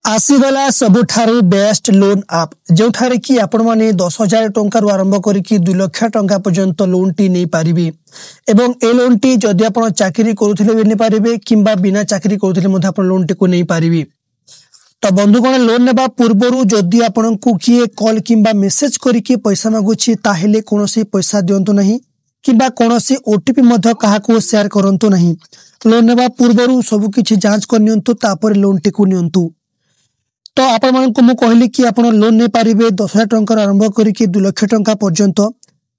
आसीगला सबुठारु best loan आप जो कि आपण माने 10,000 टंकार आरंभ करिकी 2 लाख टंका पर्यंत लोन टी नहीं पारिबे एवं ए लोन टी जदि आपण चाकरी करूथिले भी नहीं पारिबे किंबा बिना चाकरी करूथिले मध्ये आपण लोन टी को नहीं पारिबे। तो बंधुगण लोन नेबा पूर्वरु जदि आपण को किए कॉल किंबा मेसेज करिकी पैसा मागुछि ताहेले कोनोसी पैसा दियंतु नहीं किंबा कोनोसी ओटीपी मध्ये काहाको शेयर करंतु नहीं। लोन नेबा पूर्वरु सब किछि जांच करनियंतु तापर लोन टी को नियंतु। तो आपण मानक मु कहली कि आपण लोन नहीं पारिबे 10,000 टंका आरंभ करिकी 2 लाख टंका पर्यंत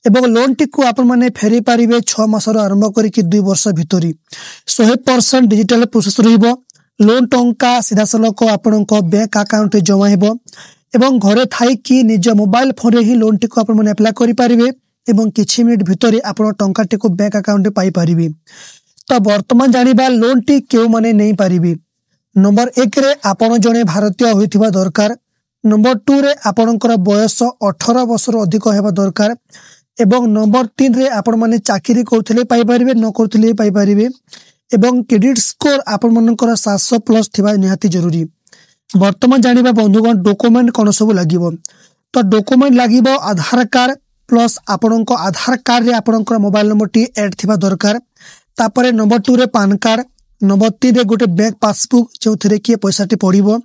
एवं लोन टी को आपण माने फेरी पारिबे 6 मासर आरंभ करिकी 2 वर्ष भितरी 100% डिजिटल प्रोसेस रहिबो। लोन टंका सीधा सलक आपणक बैंक अकाउंट जमा हेबो एवं घरे थाई कि निज मोबाइल फोन रे ही लोन टी को आपण माने अप्लाई करि पारिबे एवं किछि मिनिट भितरी आपण टंका टी को बैंक अकाउंट पाई पारिबे। तो वर्तमान जानिबा लोन टी केउ माने नहीं पारिबे। नंबर 1 रे आपण जने भारतीय होइथिबा दरकार। नंबर 2 रे आपणकर बयस 18 वर्ष अधिक हेबा दरकार एवं नंबर 3 रे आपण माने चाकरी करथिले पाई परिबे न करथिले पाई परिबे एवं क्रेडिट स्कोर आपण मानकर 700 प्लस थिबा निहाती जरूरी। वर्तमान जानिबा बंधुगण डॉक्यूमेंट कोन सब लागिबो। तो डॉक्यूमेंट लागिबो आधार कार्ड प्लस आपणको आधार कार्ड रे आपणकर मोबाइल नंबर टी ऐड थिबा दरकार। तापरे नंबर 2 रे पैन कार्ड नंबर 3 रे गोटे बैंक पासबुक जो थरे कि पैसा टी पड़िबो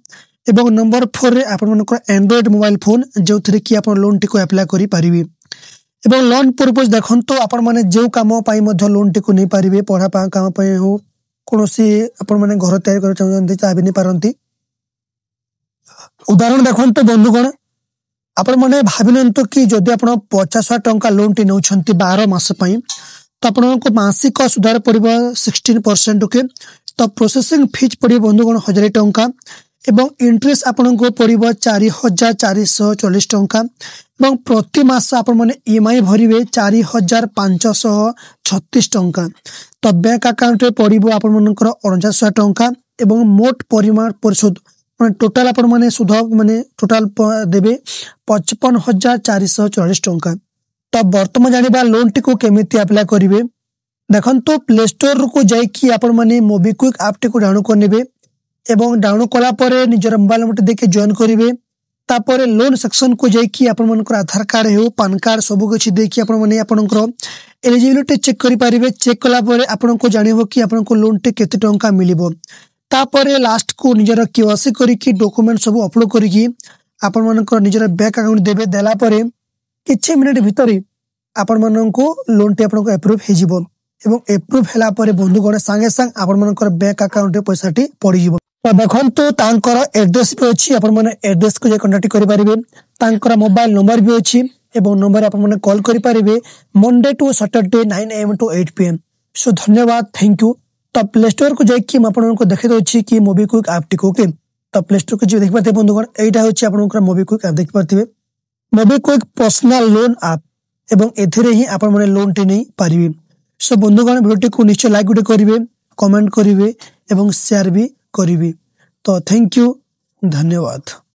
एवं नंबर 4 रे आपण मानकर एंड्रॉइड मोबाइल फोन जो थरे कि आपण लोन टी को अप्लाई करि पारिबे। एवं लोन पर्पस देखंतो आपण माने जो काम पाई मध्य लोन टी को नहीं पारिबे पढ़ा पा काम पाई हो कोनोसी आपण माने घर तैयार कर चाहନ୍ତି चाबी नहीं पारंती। उदाहरण देखंतो बंधुगण आपण माने भाबिनंतो कि जदि आपण 50,000 टंका लोन टी नउछंती 12 मास पई तो आपको मासिक सुधार पड़ो 16% के। तो प्रोसेसिंग फीस पड़ो बंधुगण 1,000 टंका एवं इंटरेस्ट आपको पड़ो 4,440 टंका एवं प्रति मास आपण माने ईएमआई भरिबे 4,536 टंका। तो बैंक अकाउंट रे पड़ो आपण मानकर 49,000 टंका एवं मोट परिमाण परिशोध माने टोटल आपण माने सुध माने टोटल देबे 55,444 टंका। तो वर्तमान जानिबा लोन टी को केमिति अप्लाई करिवे देखंतो प्ले स्टोर को जाई कि आपण माने मोबिक्विक ऐप टी को डाउनलोड करनेबे एवं डाउनलोड कला परे निजर मोबाइल नंबर देके जॉइन करिवे। तापरे लोन सेक्शन को जाई कि आपण मानकर आधार कार्ड हेउ पैन कार्ड सब किछि देखि आपण माने आपनकर एलिजिबिलिटी चेक करि पारिबे। चेक कला परे आपण को जानिबो कि आपण को लोन टी केते टंका मिलिबो। तापरे लास्ट को निजर केवाईसी करि कि डॉक्यूमेंट सब अपलोड करि कि आपण मानकर निजर बैंक अकाउंट देबे देला परे किछि मिनिट भितरी आपण माननको लोन टी आपनको अप्रूव हे जिवो एवं अप्रूव हैला परे बंधुगण संगे संग आपण मानकर बैंक अकाउंट रे पैसा टी पड़ी जिवो। तो देखंतो तांकर एड्रेस भी अछि आपण माने एड्रेस को जे कांटेक्ट करि परिबे। तांकर मोबाइल नंबर भी अछि एवं नंबर आपण माने कॉल करि परिबे Monday to Saturday 9 AM to 8 PM। So धन्यवाद थैंक यू। तो प्ले स्टोर को जाई कि आपनको देखै दोछि कि मोबिक्विक ऐप टी को के। तो प्ले स्टोर को जे देख पाते बंधुगण एटा होछि आपनकर मोबिक्विक ऐप देख पाथिबे। मोबिक्विक पर्सनल लोन ऐप एवं एथिरे ही आपण माने लोन टी नहीं पारिबे। सो बंधुगण वीडियो को निश्चय लाइक गुटे करिवे कमेंट करिवे एवं शेयर भी करिवे। तो थैंक यू धन्यवाद।